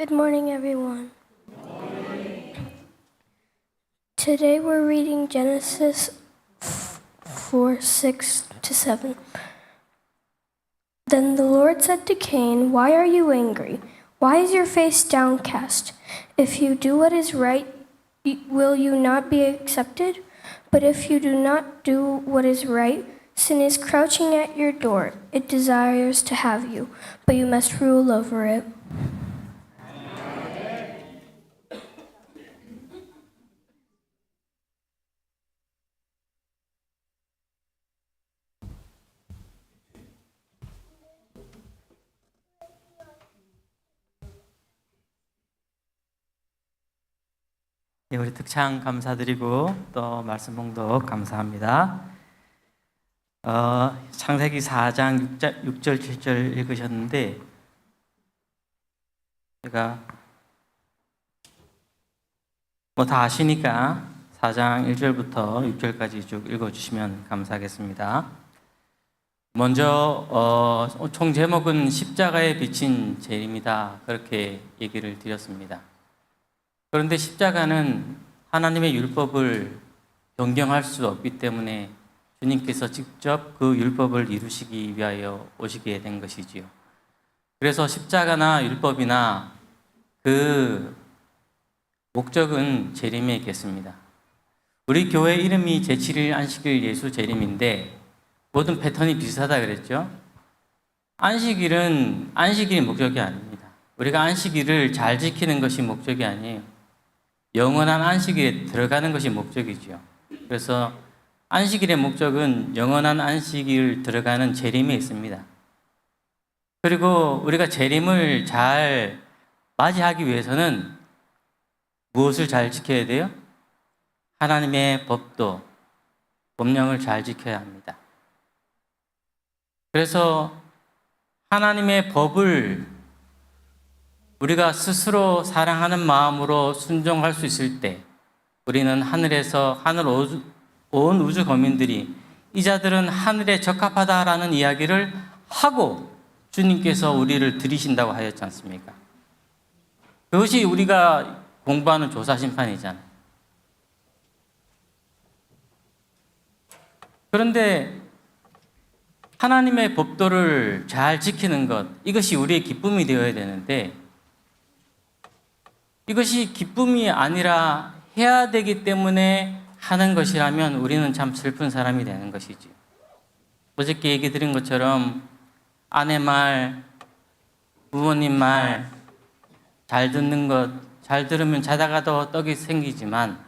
Good morning, everyone. Today we're reading Genesis 4:6-7. Then the Lord said to Cain, "Why are you angry? Why is your face downcast? If you do what is right, will you not be accepted? But if you do not do what is right, sin is crouching at your door. It desires to have you, but you must rule over it." 네, 우리 특창 감사드리고 또 말씀 봉독 감사합니다. 창세기 4장 6절 7절 읽으셨는데 제가 다 아시니까 4장 1절부터 6절까지 쭉 읽어주시면 감사하겠습니다. 먼저 총 제목은 십자가에 비친 재림이다, 그렇게 얘기를 드렸습니다. 그런데 십자가는 하나님의 율법을 변경할 수 없기 때문에 주님께서 직접 그 율법을 이루시기 위하여 오시게 된 것이지요. 그래서 십자가나 율법이나 그 목적은 재림에 있겠습니다. 우리 교회 이름이 제7일 안식일 예수 재림인데 모든 패턴이 비슷하다 그랬죠. 안식일은 안식일이 목적이 아닙니다. 우리가 안식일을 잘 지키는 것이 목적이 아니에요. 영원한 안식일에 들어가는 것이 목적이죠. 그래서 안식일의 목적은 영원한 안식일 들어가는 재림에 있습니다. 그리고 우리가 재림을 잘 맞이하기 위해서는 무엇을 잘 지켜야 돼요? 하나님의 법도, 법령을 잘 지켜야 합니다. 그래서 하나님의 법을 우리가 스스로 사랑하는 마음으로 순종할 수 있을 때 우리는 하늘에서 온 우주 거민들이 이 자들은 하늘에 적합하다라는 이야기를 하고 주님께서 우리를 들이신다고 하였지 않습니까? 그것이 우리가 공부하는 조사심판이잖아요. 그런데 하나님의 법도를 잘 지키는 것, 이것이 우리의 기쁨이 되어야 되는데 이것이 기쁨이 아니라 해야 되기 때문에 하는 것이라면 우리는 참 슬픈 사람이 되는 것이지. 어저께 얘기 드린 것처럼 아내 말, 부모님 말 잘 듣는 것, 잘 들으면 자다가도 떡이 생기지만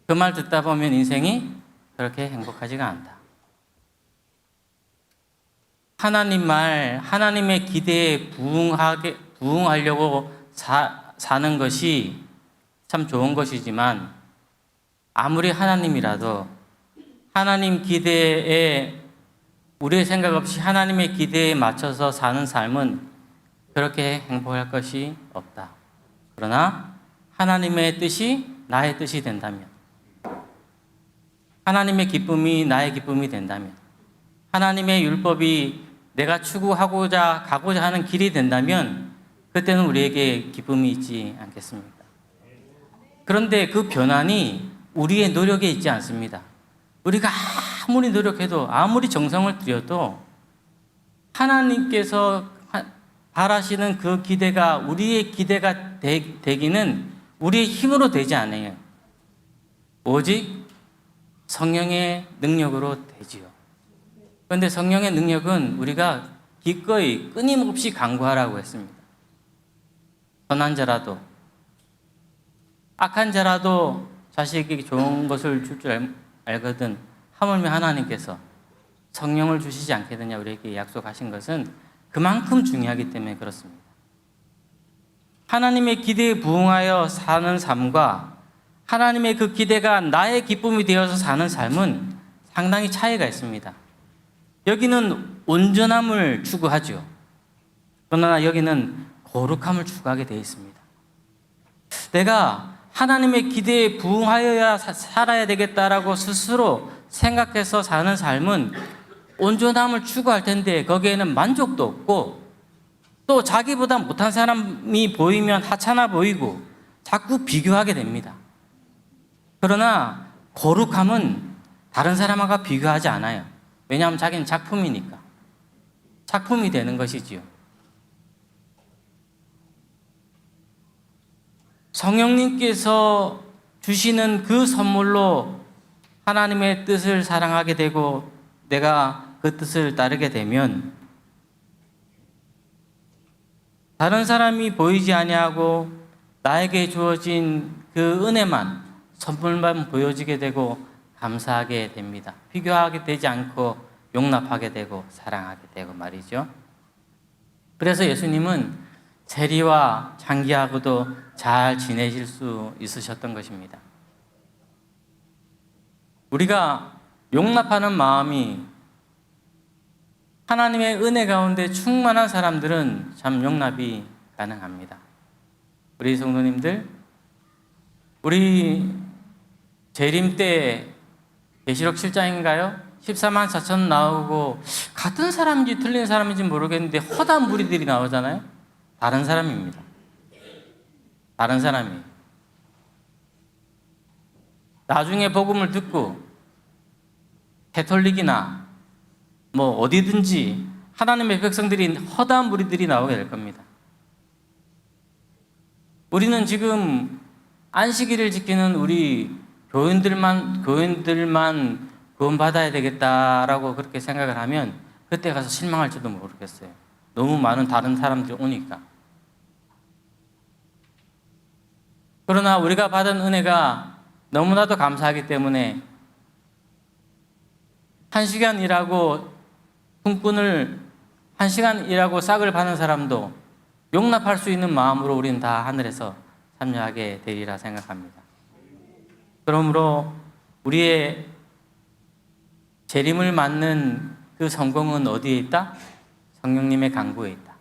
그 말 듣다 보면 인생이 그렇게 행복하지가 않다. 하나님 말, 하나님의 기대에 부응하려고 사는 것이 참 좋은 것이지만 아무리 하나님이라도 하나님 기대에 우리의 생각 없이 하나님의 기대에 맞춰서 사는 삶은 그렇게 행복할 것이 없다. 그러나 하나님의 뜻이 나의 뜻이 된다면, 하나님의 기쁨이 나의 기쁨이 된다면, 하나님의 율법이 내가 추구하고자 가고자 하는 길이 된다면 그때는 우리에게 기쁨이 있지 않겠습니까? 그런데 그 변환이 우리의 노력에 있지 않습니다. 우리가 아무리 노력해도 아무리 정성을 들여도 하나님께서 바라시는 그 기대가 우리의 기대가 되기는 우리의 힘으로 되지 않아요. 오직 성령의 능력으로 되지요. 그런데 성령의 능력은 우리가 기꺼이 끊임없이 간구하라고 했습니다. 선한 자라도 악한 자라도 자식에게 좋은 것을 줄 줄 알거든 하물며 하나님께서 성령을 주시지 않겠느냐 우리에게 약속하신 것은 그만큼 중요하기 때문에 그렇습니다. 하나님의 기대에 부응하여 사는 삶과 하나님의 그 기대가 나의 기쁨이 되어서 사는 삶은 상당히 차이가 있습니다. 여기는 온전함을 추구하죠. 그러나 여기는 거룩함을 추구하게 되어 있습니다. 내가 하나님의 기대에 부응하여야 살아야 되겠다라고 스스로 생각해서 사는 삶은 온전함을 추구할 텐데 거기에는 만족도 없고 또 자기보다 못한 사람이 보이면 하찮아 보이고 자꾸 비교하게 됩니다. 그러나 거룩함은 다른 사람과 비교하지 않아요. 왜냐하면 자기는 작품이니까. 작품이 되는 것이지요. 성령님께서 주시는 그 선물로 하나님의 뜻을 사랑하게 되고 내가 그 뜻을 따르게 되면 다른 사람이 보이지 아니하고 나에게 주어진 그 은혜만, 선물만 보여지게 되고 감사하게 됩니다. 비교하게 되지 않고 용납하게 되고 사랑하게 되고 말이죠. 그래서 예수님은 세리와 장기하고도 잘 지내실 수 있으셨던 것입니다. 우리가 용납하는 마음이 하나님의 은혜 가운데 충만한 사람들은 참 용납이 가능합니다. 우리 성도님들, 우리 재림 때 계시록 7장인가요? 14만 4천 나오고 같은 사람인지 틀린 사람인지 모르겠는데 허다한 무리들이 나오잖아요. 다른 사람입니다. 다른 사람이. 나중에 복음을 듣고 캐톨릭이나 뭐 어디든지 하나님의 백성들이 허다한 무리들이 나오게 될 겁니다. 우리는 지금 안식일을 지키는 우리 교인들만 구원받아야 되겠다라고 그렇게 생각을 하면 그때 가서 실망할지도 모르겠어요. 너무 많은 다른 사람들이 오니까. 그러나 우리가 받은 은혜가 너무나도 감사하기 때문에 1시간 일하고 품꾼을 1시간 일하고 싹을 파는 사람도 용납할 수 있는 마음으로 우리는 다 하늘에서 참여하게 되리라 생각합니다. 그러므로 우리의 재림을 맞는 그 성공은 어디에 있다? 성령님의 간구에 있다.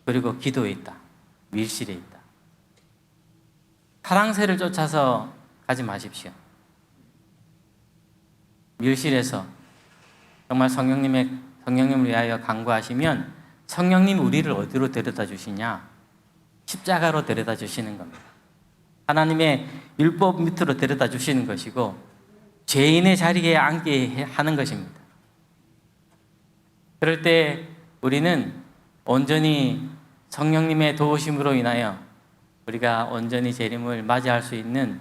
그리고 기도에 있다. 밀실에 있다. 파랑새를 쫓아서 가지 마십시오. 밀실에서 정말 성령님을 위하여 간구하시면 성령님 우리를 어디로 데려다 주시냐? 십자가로 데려다 주시는 겁니다. 하나님의 율법 밑으로 데려다 주시는 것이고 죄인의 자리에 앉게 하는 것입니다. 그럴 때 우리는 온전히 성령님의 도우심으로 인하여 우리가 온전히 재림을 맞이할 수 있는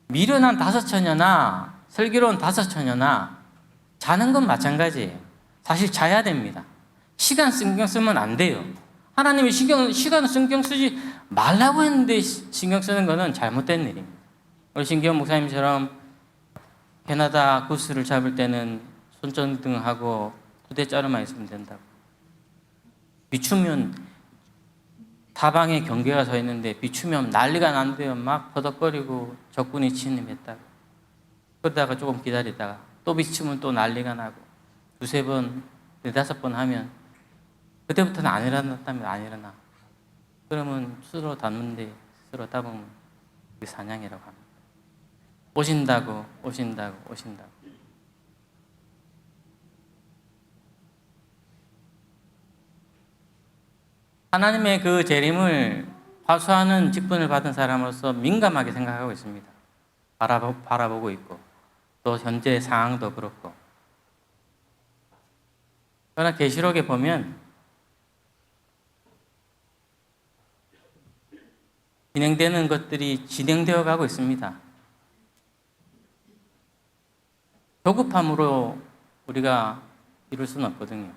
미련한 다섯 처녀나 슬기로운 다섯 처녀나 자는 건 마찬가지예요. 사실 자야 됩니다. 시간 신경 쓰면 안 돼요. 하나님이 시간 신경 쓰지 말라고 했는데 신경 쓰는 것은 잘못된 일입니다. 우리 신기현 목사님처럼 캐나다 구스를 잡을 때는 손전등하고 부대자루만 있으면 된다고. 비추면 사방에 경계가 서 있는데 비추면 난리가 난대요. 막 퍼덕거리고 적군이 침입했다고. 그러다가 조금 기다리다가 또 비추면 또 난리가 나고 두세 번, 네다섯 번 하면 그때부터는 안 일어났다면 안 일어나. 그러면 스스로 닿는데 스스로 따보면 그게 사냥이라고 합니다. 오신다고. 하나님의 그 재림을 화수하는 직분을 받은 사람으로서 민감하게 생각하고 있습니다. 바라보고 있고 또 현재 상황도 그렇고. 그러나 계시록에 보면 진행되는 것들이 진행되어 가고 있습니다. 조급함으로 우리가 이룰 수는 없거든요.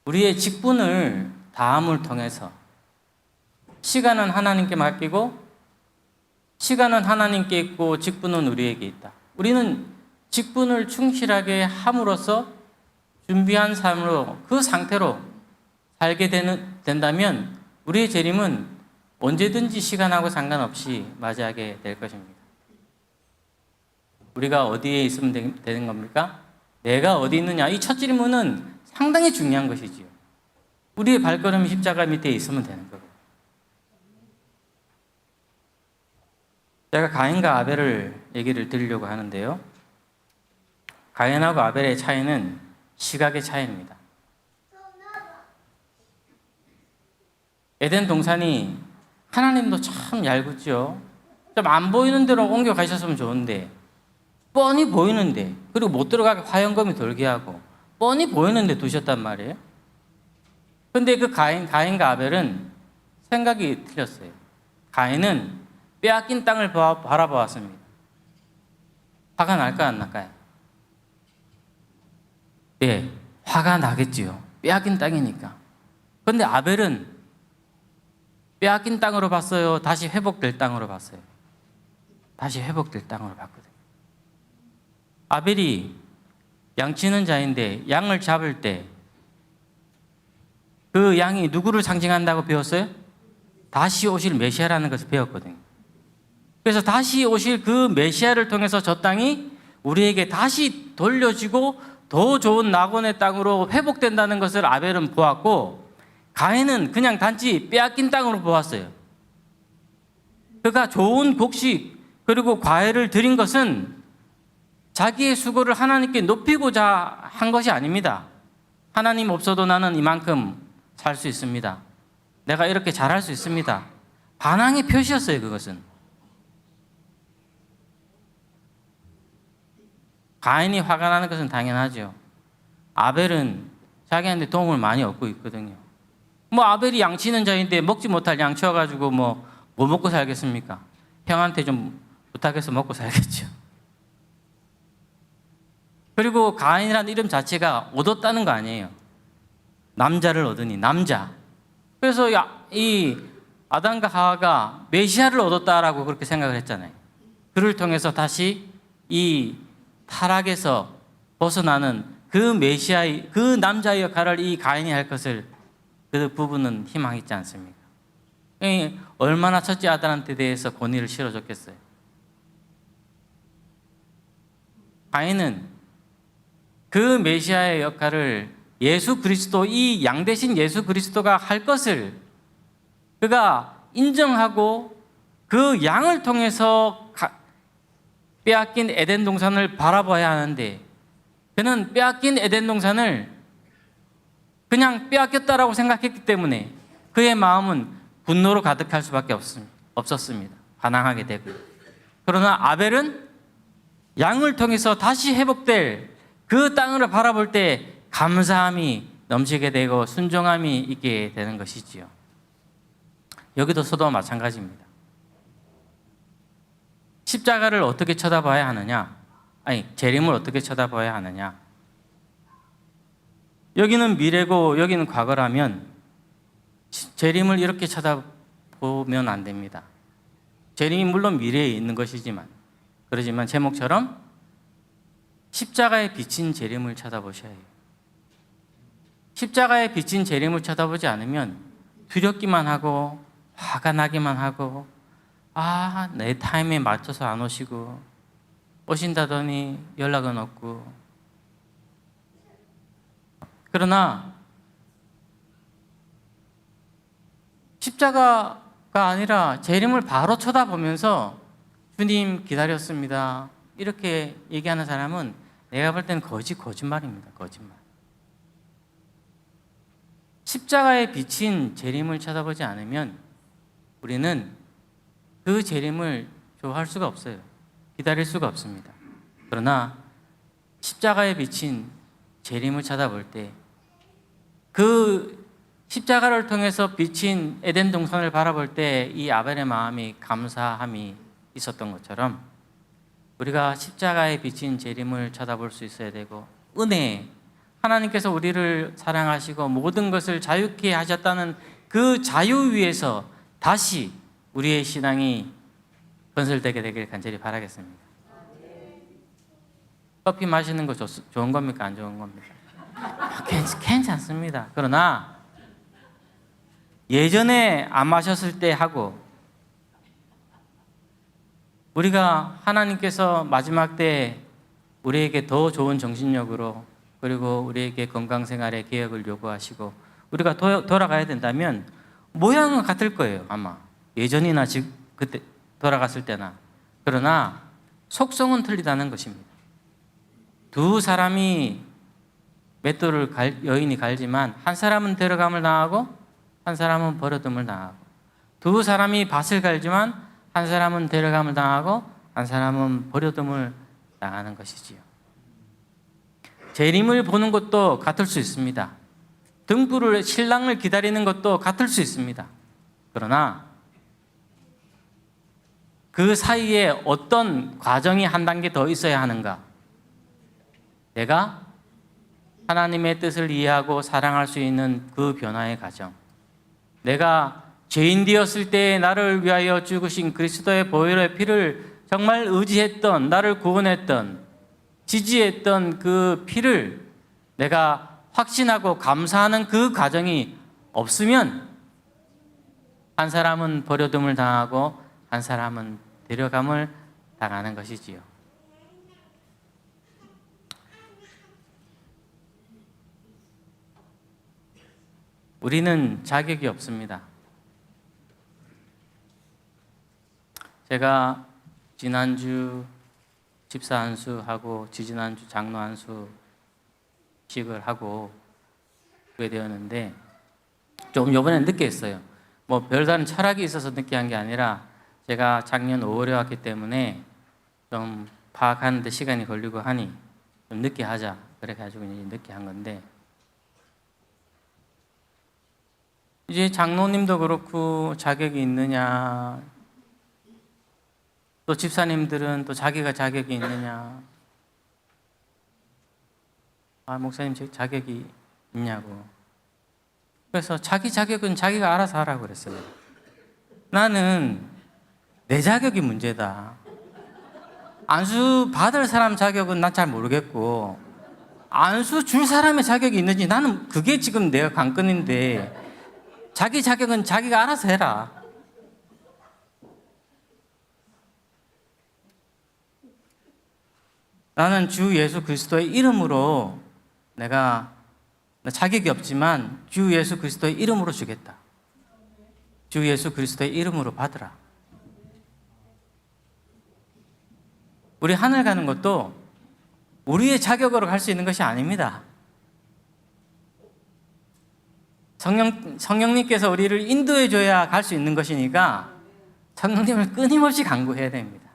우리의 직분을 다함을 통해서 시간은 하나님께 맡기고 시간은 하나님께 있고 직분은 우리에게 있다. 우리는 직분을 충실하게 함으로써 준비한 삶으로 그 상태로 살게 된다면 우리의 재림은 언제든지 시간하고 상관없이 맞이하게 될 것입니다. 우리가 어디에 있으면 되는 겁니까? 내가 어디 있느냐? 이 첫 질문은 상당히 중요한 것이지요. 우리의 발걸음이 십자가 밑에 있으면 되는 거고. 제가 가인과 아벨을 얘기를 드리려고 하는데요. 가인하고 아벨의 차이는 시각의 차이입니다. 에덴 동산이 하나님도 참 얄궂죠. 좀 안 보이는 데로 옮겨 가셨으면 좋은데 뻔히 보이는데, 그리고 못 들어가게 화영검이 돌게 하고 뻔히 보이는데 두셨단 말이에요. 근데 그 가인과 아벨은 생각이 틀렸어요. 가인은 빼앗긴 땅을 바라보았습니다. 화가 날까 안 날까요? 네, 화가 나겠지요. 빼앗긴 땅이니까. 근데 아벨은 빼앗긴 땅으로 봤어요? 다시 회복될 땅으로 봤어요? 다시 회복될 땅으로 봤거든요. 아벨이 양치는 자인데 양을 잡을 때 그 양이 누구를 상징한다고 배웠어요? 다시 오실 메시아라는 것을 배웠거든요. 그래서 다시 오실 그 메시아를 통해서 저 땅이 우리에게 다시 돌려지고 더 좋은 낙원의 땅으로 회복된다는 것을 아벨은 보았고, 가인은 그냥 단지 빼앗긴 땅으로 보았어요. 그가 좋은 곡식 그리고 과일을 드린 것은 자기의 수고를 하나님께 높이고자 한 것이 아닙니다. 하나님 없어도 나는 이만큼 살 수 있습니다. 내가 이렇게 잘할 수 있습니다. 반항의 표시였어요, 그것은. 가인이 화가 나는 것은 당연하죠. 아벨은 자기한테 도움을 많이 얻고 있거든요. 뭐 아벨이 양치는 자인데 먹지 못할 양 치워가지고 뭐 먹고 살겠습니까? 형한테 좀 부탁해서 먹고 살겠죠. 그리고 가인이라는 이름 자체가 얻었다는 거 아니에요. 남자를 얻으니 남자. 그래서 이 아담과 하와가 메시아를 얻었다라고 그렇게 생각을 했잖아요. 그를 통해서 다시 이 타락에서 벗어나는 그 메시아의 그 남자의 역할을 이 가인이 할 것을 그 부분은 희망있지 않습니까? 얼마나 첫째 아들한테 대해서 권위를 실어줬겠어요. 가인은 그 메시아의 역할을 예수 그리스도, 이 양 대신 예수 그리스도가 할 것을 그가 인정하고 그 양을 통해서 빼앗긴 에덴 동산을 바라봐야 하는데, 그는 빼앗긴 에덴 동산을 그냥 빼앗겼다라고 생각했기 때문에 그의 마음은 분노로 가득할 수밖에 없었습니다. 반항하게 되고. 그러나 아벨은 양을 통해서 다시 회복될 그 땅을 바라볼 때 감사함이 넘치게 되고 순종함이 있게 되는 것이지요. 여기도 소도와 마찬가지입니다. 십자가를 어떻게 쳐다봐야 하느냐? 재림을 어떻게 쳐다봐야 하느냐? 여기는 미래고 여기는 과거라면 재림을 이렇게 쳐다보면 안 됩니다. 재림이 물론 미래에 있는 것이지만, 그러지만 제목처럼 십자가에 비친 재림을 쳐다보셔야 해요. 십자가에 비친 재림을 쳐다보지 않으면 두렵기만 하고 화가 나기만 하고, 내 타임에 맞춰서 안 오시고 오신다더니 연락은 없고. 그러나 십자가가 아니라 재림을 바로 쳐다보면서 주님 기다렸습니다 이렇게 얘기하는 사람은 내가 볼 때는 거짓말입니다. 거짓말. 십자가에 비친 재림을 쳐다보지 않으면 우리는 그 재림을 좋아할 수가 없어요. 기다릴 수가 없습니다. 그러나 십자가에 비친 재림을 쳐다볼 때 그 십자가를 통해서 비친 에덴 동산을 바라볼 때 이 아벨의 마음이 감사함이 있었던 것처럼 우리가 십자가에 비친 재림을 쳐다볼 수 있어야 되고, 은혜, 하나님께서 우리를 사랑하시고 모든 것을 자유케 하셨다는 그 자유 위에서 다시 우리의 신앙이 건설되게 되길 간절히 바라겠습니다. 커피 마시는 거 좋은 겁니까? 안 좋은 겁니까? 괜찮습니다. 그러나 예전에 안 마셨을 때 하고, 우리가 하나님께서 마지막 때 우리에게 더 좋은 정신력으로, 그리고 우리에게 건강생활의 개혁을 요구하시고 우리가 돌아가야 된다면 모양은 같을 거예요. 아마 예전이나 지금 그때 돌아갔을 때나. 그러나 속성은 틀리다는 것입니다. 두 사람이 맷돌을 여인이 갈지만 한 사람은 데려감을 당하고 한 사람은 버려둠을 당하고, 두 사람이 밭을 갈지만 한 사람은 데려감을 당하고 한 사람은 버려둠을 당하는 것이지요. 재림을 보는 것도 같을 수 있습니다. 등불을 신랑을 기다리는 것도 같을 수 있습니다. 그러나 그 사이에 어떤 과정이 한 단계 더 있어야 하는가? 내가 하나님의 뜻을 이해하고 사랑할 수 있는 그 변화의 과정, 내가 죄인 되었을 때 나를 위하여 죽으신 그리스도의 보혈의 피를 정말 의지했던, 나를 구원했던, 지지했던 그 피를 내가 확신하고 감사하는 그 과정이 없으면 한 사람은 버려둠을 당하고 한 사람은 데려감을 당하는 것이지요. 우리는 자격이 없습니다. 제가 지난주 집사 안수하고 지지난주 장로 안수식을 하고 그게 되었는데 좀 이번에 늦게 했어요. 뭐 별다른 철학이 있어서 늦게 한 게 아니라 제가 작년 5월에 왔기 때문에 좀 파악하는 데 시간이 걸리고 하니 좀 늦게 하자 그래 가지고 이제 늦게 한 건데, 이제 장로님도 그렇고 자격이 있느냐, 또 집사님들은 또 자기가 자격이 있느냐, 목사님 자격이 있냐고. 그래서 자기 자격은 자기가 알아서 하라고 그랬어요. 나는 내 자격이 문제다. 안수 받을 사람 자격은 난 잘 모르겠고, 안수 줄 사람의 자격이 있는지 나는 그게 지금 내가 관건인데, 자기 자격은 자기가 알아서 해라. 나는 주 예수 그리스도의 이름으로 내가 자격이 없지만 주 예수 그리스도의 이름으로 주겠다. 주 예수 그리스도의 이름으로 받으라. 우리 하늘 가는 것도 우리의 자격으로 갈 수 있는 것이 아닙니다. 성령님께서 우리를 인도해 줘야 갈 수 있는 것이니까 성령님을 끊임없이 간구해야 됩니다.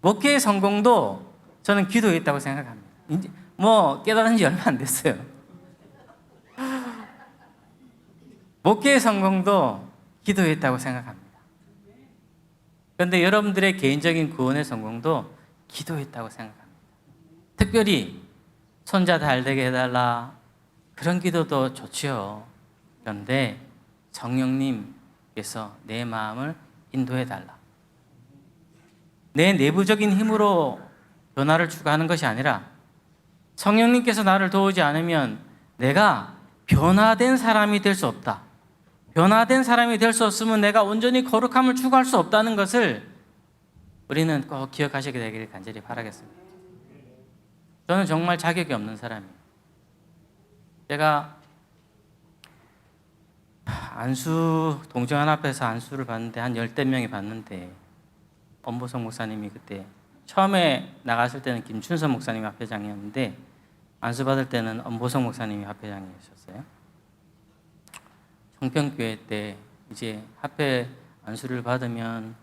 목회의 성공도 저는 기도에 있다고 생각합니다. 이제 뭐 깨달은 지 얼마 안 됐어요. 목회의 성공도 기도에 있다고 생각합니다. 그런데 여러분들의 개인적인 구원의 성공도 기도에 있다고 생각합니다. 특별히 손자 잘 되게 해달라, 그런 기도도 좋지요. 그런데 성령님께서 내 마음을 인도해 달라. 내 내부적인 힘으로 변화를 추구하는 것이 아니라 성령님께서 나를 도우지 않으면 내가 변화된 사람이 될 수 없다. 변화된 사람이 될 수 없으면 내가 온전히 거룩함을 추구할 수 없다는 것을 우리는 꼭 기억하시게 되기를 간절히 바라겠습니다. 저는 정말 자격이 없는 사람이에요. 제가 동정한 앞에서 안수를 받는데 한 10대 명이 받는데, 엄보성 목사님이 그때 처음에 나갔을 때는 김춘선 목사님이 합회장이었는데 안수 받을 때는 엄보성 목사님이 합회장이셨어요. 청평교회 때 이제 합회 안수를 받으면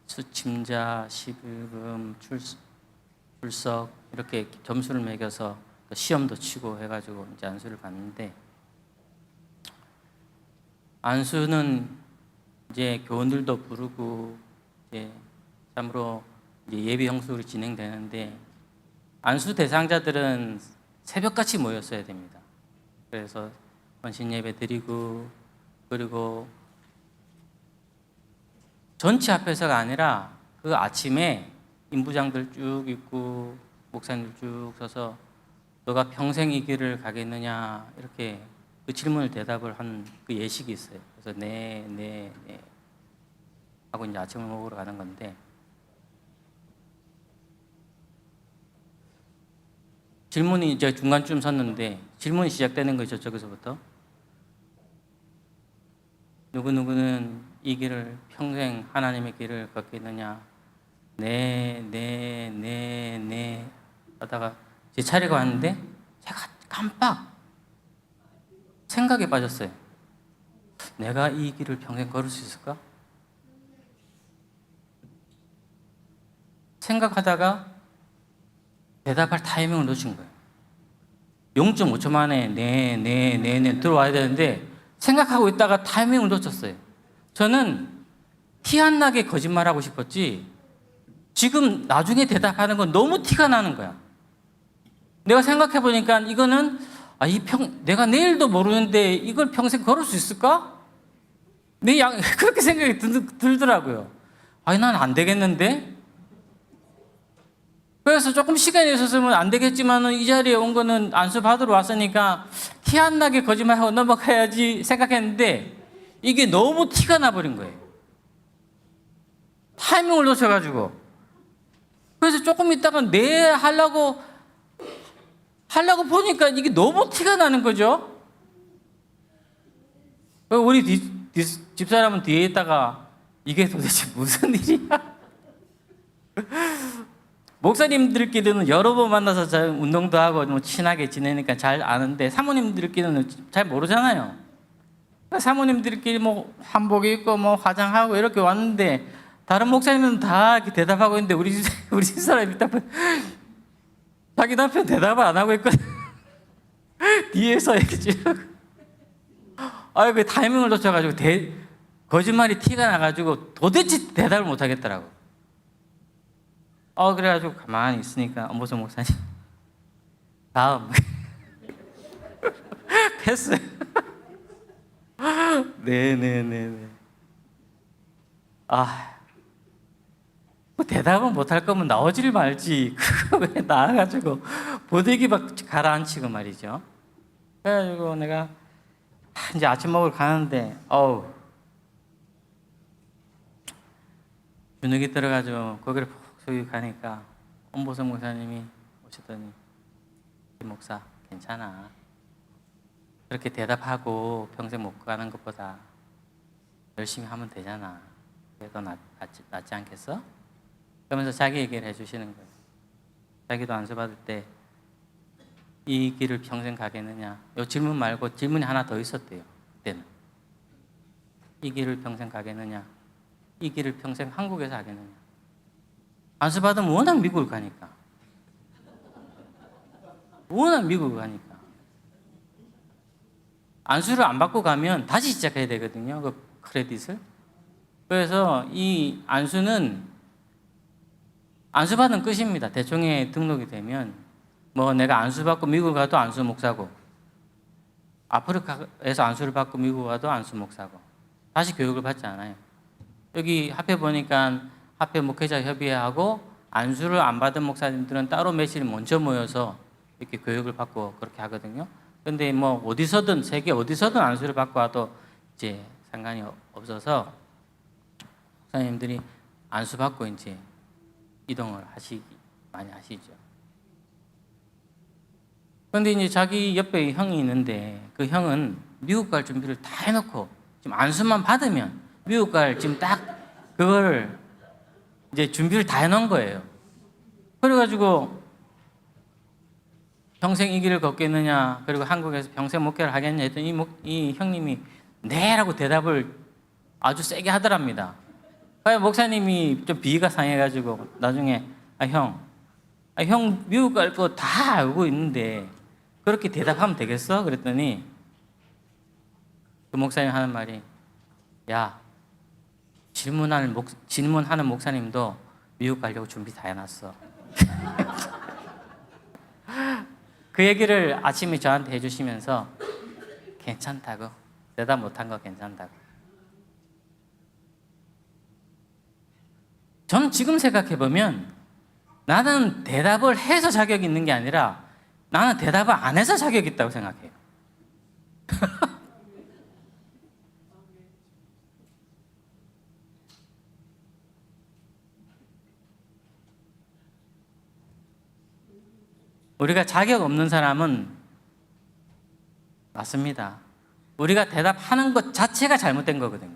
수침자, 시불금, 출석 이렇게 점수를 매겨서 시험도 치고 해가지고 이제 안수를 받는데, 안수는 이제 교원들도 부르고 이제 참으로 이제 예비 형식으로 진행되는데, 안수 대상자들은 새벽같이 모였어야 됩니다. 그래서 헌신 예배 드리고, 그리고 전체 앞에서가 아니라 그 아침에 인부장들 쭉 있고 목사님들 쭉 서서 너가 평생 이 길을 가겠느냐 이렇게 그 질문을 대답을 한 그 예식이 있어요. 그래서 네 하고 이제 아침을 먹으러 가는 건데, 질문이 이제 중간쯤 섰는데 질문이 시작되는 거죠. 저기서부터 누구누구는 이 길을 평생 하나님의 길을 걷겠느냐, 네 하다가 제 차례가 왔는데 제가 깜빡 생각에 빠졌어요. 내가 이 길을 평생 걸을 수 있을까? 생각하다가 대답할 타이밍을 놓친 거예요. 0.5초 만에 네 들어와야 되는데 생각하고 있다가 타이밍을 놓쳤어요. 저는 티 안 나게 거짓말하고 싶었지 지금 나중에 대답하는 건 너무 티가 나는 거야. 내가 생각해 보니까 이거는 내가 내일도 모르는데 이걸 평생 걸을 수 있을까? 그렇게 생각이 들더라고요. 난 안 되겠는데? 그래서 조금 시간이 있었으면 안 되겠지만 이 자리에 온 거는 안수 받으러 왔으니까 티 안 나게 거짓말하고 넘어가야지 생각했는데 이게 너무 티가 나버린 거예요. 타이밍을 놓쳐가지고. 그래서 조금 있다가 하려고 보니까 이게 너무 티가 나는 거죠. 우리 집사람은 뒤에 있다가 이게 도대체 무슨 일이야? 목사님들끼리는 여러 번 만나서 잘 운동도 하고 뭐 친하게 지내니까 잘 아는데 사모님들끼리는 잘 모르잖아요. 사모님들끼리 뭐 한복 입고 뭐 화장하고 이렇게 왔는데 다른 목사님은 다 이렇게 대답하고 있는데 우리 집사람이 자기 남편 대답을 안 하고 있거든. 뒤에서 이렇게 그 타이밍을 놓쳐가지고 거짓말이 티가 나가지고 도대체 대답을 못 하겠더라고. 그래가지고 가만히 있으니까 엄보성 목사님 다음 패스. 네네네네. 뭐 대답은 못할 거면 나오질 말지. 그거 왜 나와가지고 보대기 막 가라앉히고 말이죠. 그래가지고 내가 이제 아침 먹으러 가는데 주눅이 들어가지고 거기를 푹 쏘기 가니까 엄보성 목사님이 오시더니 목사 괜찮아. 그렇게 대답하고 평생 못 가는 것보다 열심히 하면 되잖아. 그래도 낫지 않겠어? 그러면서 자기 얘기를 해주시는 거예요. 자기도 안수 받을 때 이 길을 평생 가겠느냐? 이 질문 말고 질문이 하나 더 있었대요. 그때는 이 길을 평생 가겠느냐? 이 길을 평생 한국에서 하겠느냐? 안수 받으면 워낙 미국을 가니까. 안수를 안 받고 가면 다시 시작해야 되거든요. 그 크레딧을. 그래서 이 안수는 안수받은 끝입니다. 대청에 등록이 되면 뭐 내가 안수받고 미국 가도 안수 목사고 아프리카에서 안수를 받고 미국 가도 안수 목사고 다시 교육을 받지 않아요. 여기 앞에 보니까 앞에 목회자 협의회하고 안수를 안 받은 목사님들은 따로 며칠 먼저 모여서 이렇게 교육을 받고 그렇게 하거든요. 근데 뭐 어디서든 세계 어디서든 안수를 받고 와도 이제 상관이 없어서 목사님들이 안수 받고 이제 이동을 많이 하시죠. 그런데 이제 자기 옆에 형이 있는데 그 형은 미국 갈 준비를 다 해놓고 지금 안수만 받으면 미국 갈 지금 딱 그걸 이제 준비를 다 해놓은 거예요. 그래가지고 평생 이 길을 걷겠느냐 그리고 한국에서 평생 목회를 하겠냐 했더니 이 형님이 네라고 대답을 아주 세게 하더랍니다. 목사님이 좀 비위가 상해가지고 나중에 형 미국 갈 거 다 알고 있는데 그렇게 대답하면 되겠어? 그랬더니 그 목사님 하는 말이 야 질문하는 목사님도 미국 가려고 준비 다 해놨어. 그 얘기를 아침에 저한테 해주시면서 괜찮다고 대답 못한 거 괜찮다고. 저는 지금 생각해보면 나는 대답을 해서 자격이 있는 게 아니라 나는 대답을 안 해서 자격이 있다고 생각해요. 우리가 자격 없는 사람은 맞습니다. 우리가 대답하는 것 자체가 잘못된 거거든요.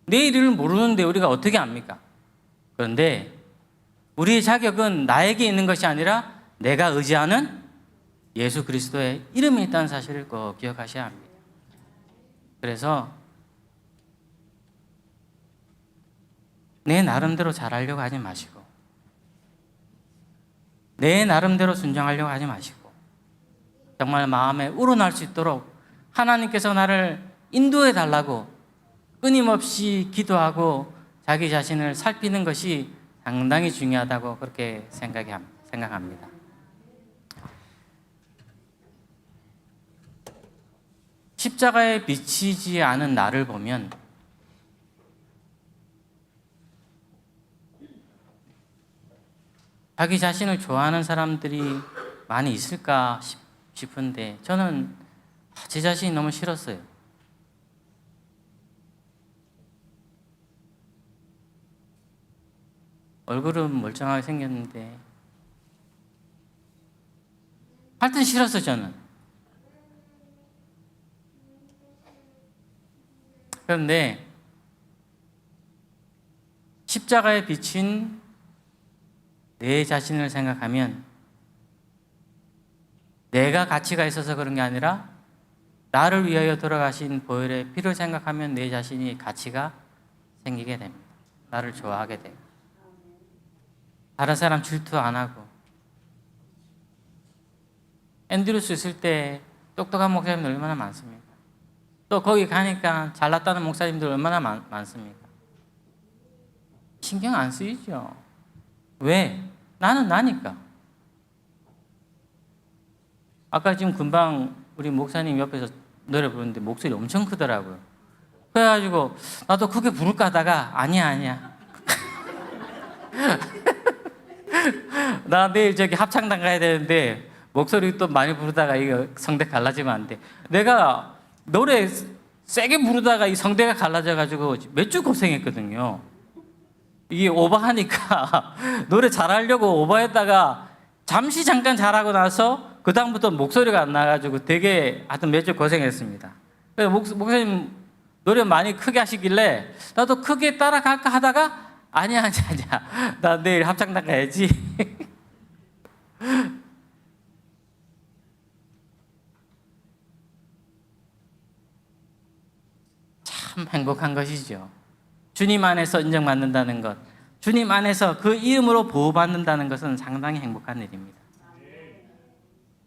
내 일을 모르는데 우리가 어떻게 압니까? 그런데 우리의 자격은 나에게 있는 것이 아니라 내가 의지하는 예수 그리스도의 이름에 있다는 사실을 꼭 기억하셔야 합니다. 그래서 내 나름대로 잘하려고 하지 마시고, 내 나름대로 순종하려고 하지 마시고, 정말 마음에 우러날 수 있도록 하나님께서 나를 인도해 달라고 끊임없이 기도하고 자기 자신을 살피는 것이 상당히 중요하다고 그렇게 생각합니다. 십자가에 비치지 않은 나를 보면 자기 자신을 좋아하는 사람들이 많이 있을까 싶은데 저는 제 자신이 너무 싫었어요. 얼굴은 멀쩡하게 생겼는데 하여튼 싫었어요, 저는. 그런데 십자가에 비친 내 자신을 생각하면 내가 가치가 있어서 그런 게 아니라 나를 위하여 돌아가신 보혈의 피를 생각하면 내 자신이 가치가 생기게 됩니다. 나를 좋아하게 돼요. 다른 사람 질투 안 하고. 앤드루스 있을 때 똑똑한 목사님들 얼마나 많습니까? 또 거기 가니까 잘났다는 목사님들 얼마나 많습니까? 신경 안 쓰이죠. 왜? 나는 나니까. 아까 지금 금방 우리 목사님 옆에서 노래 부르는데 목소리 엄청 크더라고요. 그래가지고 나도 크게 부를까 하다가 아니야. 나 내일 저기 합창단 가야 되는데 목소리 또 많이 부르다가 이거 성대 갈라지면 안 돼. 내가 노래 세게 부르다가 이 성대가 갈라져가지고 몇 주 고생했거든요. 이게 오버하니까 노래 잘하려고 오버했다가 잠깐 잘하고 나서 그 다음부터 목소리가 안 나가지고 되게 하여튼 몇 주 고생했습니다. 그래서 목사님 노래 많이 크게 하시길래 나도 크게 따라갈까 하다가 아니야. 나 내일 합창단 가야지. 참 행복한 것이죠. 주님 안에서 인정받는다는 것, 주님 안에서 그 이름으로 보호받는다는 것은 상당히 행복한 일입니다.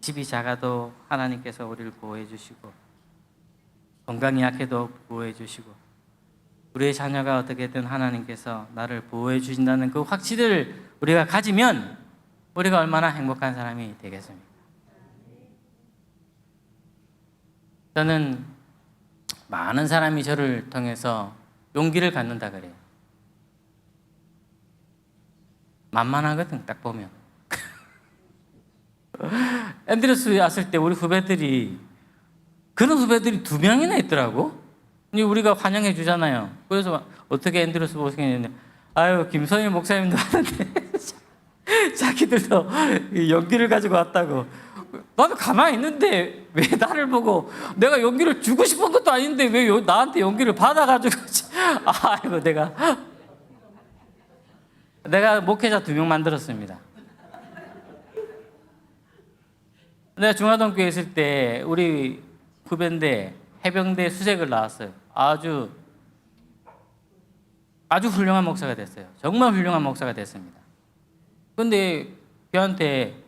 집이 작아도 하나님께서 우리를 보호해 주시고, 건강이 약해도 보호해 주시고, 우리의 자녀가 어떻게든 하나님께서 나를 보호해 주신다는 그 확신을 우리가 가지면 우리가 얼마나 행복한 사람이 되겠습니까? 저는 많은 사람이 저를 통해서 용기를 갖는다 그래요. 만만하거든, 딱 보면. 앤드루스 왔을 때 우리 후배들이, 그런 후배들이 2명이나 있더라고. 우리가 환영해 주잖아요. 그래서 어떻게 앤드루스 보고 생겼는데, 아유, 김선일 목사님도 하는데 자기들도 용기를 가지고 왔다고. 나도 가만히 있는데 왜 나를 보고, 내가 용기를 주고 싶은 것도 아닌데 왜 나한테 용기를 받아가지고. 아이고, 내가 목회자 2명 만들었습니다. 내가 중화동교회 있을 때 우리 후배인데 해병대 수색을 나왔어요. 아주 훌륭한 목사가 됐어요. 정말 훌륭한 목사가 됐습니다. 근데 걔한테,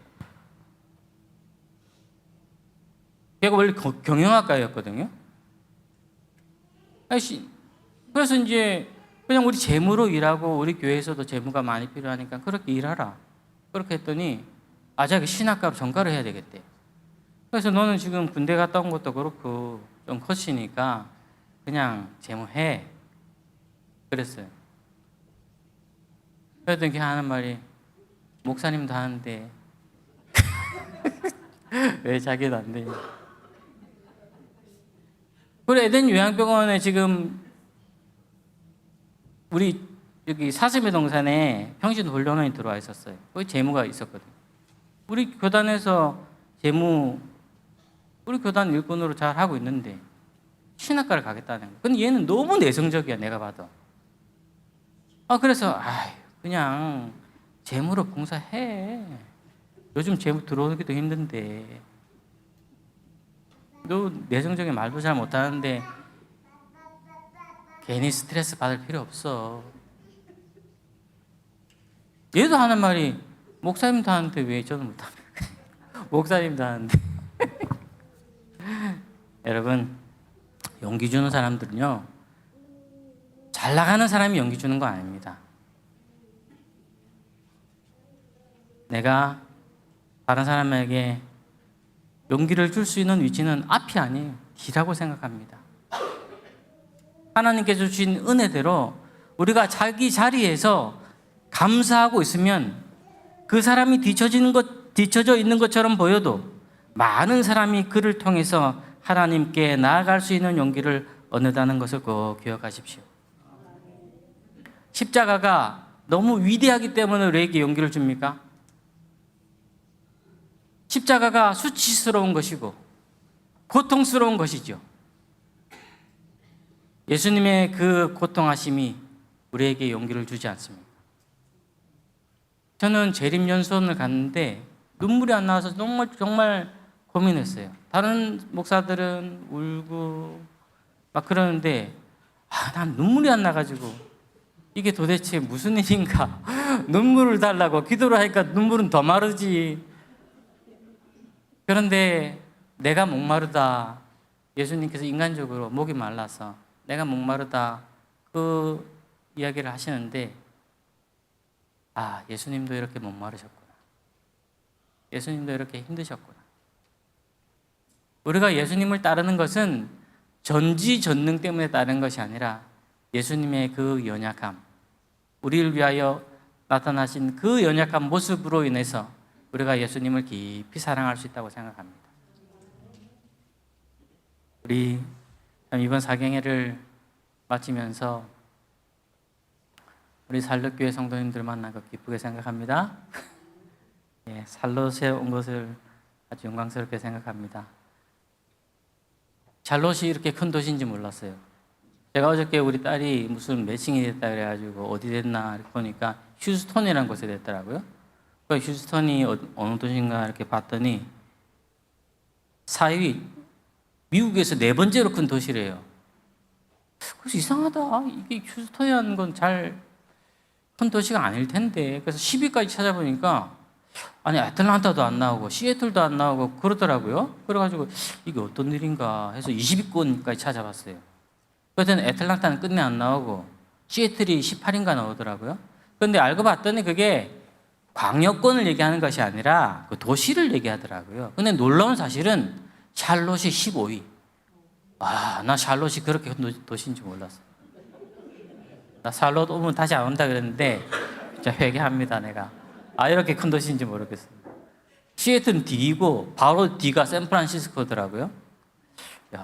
걔가 원래 경영학과였거든요. 그래서 이제 그냥 우리 재무로 일하고, 우리 교회에서도 재무가 많이 필요하니까 그렇게 일하라. 그렇게 했더니 자기 신학과 전과를 해야 되겠대. 그래서 너는 지금 군대 갔다 온 것도 그렇고 좀 컸으니까 그냥 재무해. 그랬어요. 그랬더니 걔 하는 말이, 목사님도 하는데 왜 자기는 안 되냐. 그래, 에덴 요양병원에 지금 우리 여기 사슴의 동산에 평신훈련원이 들어와 있었어요. 거기 재무가 있었거든. 우리 교단에서 우리 교단 일꾼으로 잘 하고 있는데 신학과를 가겠다는 거야. 근데 얘는 너무 내성적이야, 내가 봐도. 그래서 그냥 재무로 봉사해. 요즘 재무 들어오기도 힘든데. 너 내성적인 말도 잘 못하는데 괜히 스트레스 받을 필요 없어. 얘도 하는 말이 목사님도 하는데 왜 저는 못합니까? 목사님도 하는데. 여러분, 용기 주는 사람들은요, 잘 나가는 사람이 용기 주는 거 아닙니다. 내가 다른 사람에게 용기를 줄 수 있는 위치는 앞이 아니에요. 뒤라고 생각합니다. 하나님께서 주신 은혜대로 우리가 자기 자리에서 감사하고 있으면 그 사람이 뒤처져 있는 것처럼 보여도 많은 사람이 그를 통해서 하나님께 나아갈 수 있는 용기를 얻는다는 것을 꼭 기억하십시오. 십자가가 너무 위대하기 때문에 우리에게 용기를 줍니까? 십자가가 수치스러운 것이고 고통스러운 것이죠. 예수님의 그 고통하심이 우리에게 용기를 주지 않습니다. 저는 재림연수원을 갔는데 눈물이 안 나와서 정말 고민했어요. 다른 목사들은 울고 막 그러는데 난 눈물이 안 나가지고 이게 도대체 무슨 일인가. 눈물을 달라고 기도를 하니까 눈물은 더 마르지. 그런데 내가 목마르다. 예수님께서 인간적으로 목이 말라서 내가 목마르다. 그 이야기를 하시는데 예수님도 이렇게 목마르셨구나. 예수님도 이렇게 힘드셨구나. 우리가 예수님을 따르는 것은 전지전능 때문에 따르는 것이 아니라 예수님의 그 연약함, 우리를 위하여 나타나신 그 연약한 모습으로 인해서 우리가 예수님을 깊이 사랑할 수 있다고 생각합니다. 우리 이번 사경회를 마치면서 우리 살롯교회 성도님들 만나고 기쁘게 생각합니다. 살롯에 온 것을 아주 영광스럽게 생각합니다. 살롯이 이렇게 큰 도시인지 몰랐어요. 제가 어저께 우리 딸이 무슨 매칭이 됐다 그래가지고 어디 됐나 이렇게 보니까 휴스턴이라는 곳에 됐더라고요. 그 휴스턴이 어느 도시인가 이렇게 봤더니 4위, 미국에서 4번째로 큰 도시래요. 그래서 이상하다. 이게 휴스턴이라는 건 잘 큰 도시가 아닐 텐데. 그래서 10위까지 찾아보니까 아니 애틀란타도 안 나오고 시애틀도 안 나오고 그러더라고요. 그래가지고 이게 어떤 일인가 해서 20위권까지 찾아봤어요. 그랬더니 애틀란타는 끝내 안 나오고 시애틀이 18인가 나오더라고요. 그런데 알고 봤더니 그게 광역권을 얘기하는 것이 아니라 그 도시를 얘기하더라고요. 근데 놀라운 사실은 샬롯이 15위. 나 샬롯이 그렇게 큰 도시인지 몰랐어요. 나 샬롯 오면 다시 안 온다 그랬는데 진짜 회개합니다, 내가. 이렇게 큰 도시인지 모르겠어요. 시애틀은 D이고 바로 D가 샌프란시스코더라고요.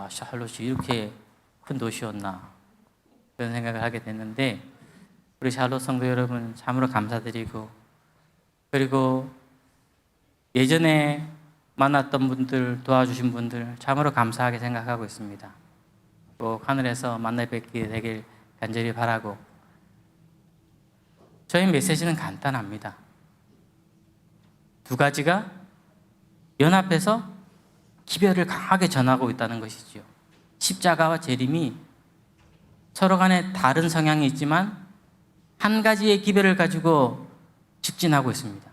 샬롯이 이렇게 큰 도시였나 그런 생각을 하게 됐는데 우리 샬롯 성도 여러분 참으로 감사드리고 그리고 예전에 만났던 분들 도와주신 분들 참으로 감사하게 생각하고 있습니다. 꼭 하늘에서 만나 뵙게 되길 간절히 바라고 저희 메시지는 간단합니다. 2가지가 연합해서 기별을 강하게 전하고 있다는 것이지요. 십자가와 재림이 서로 간에 다른 성향이 있지만 한 가지의 기별을 가지고 직진하고 있습니다.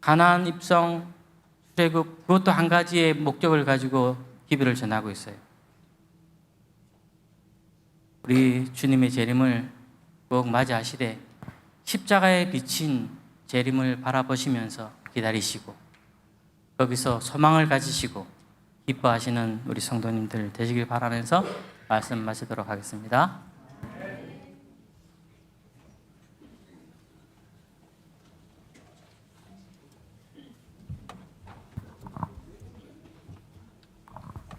가나안 입성, 출애굽 그것도 한 가지의 목적을 가지고 기별을 전하고 있어요. 우리 주님의 재림을 꼭 맞이하시되 십자가에 비친 재림을 바라보시면서 기다리시고 거기서 소망을 가지시고 기뻐하시는 우리 성도님들 되시길 바라면서 말씀 마치도록 하겠습니다.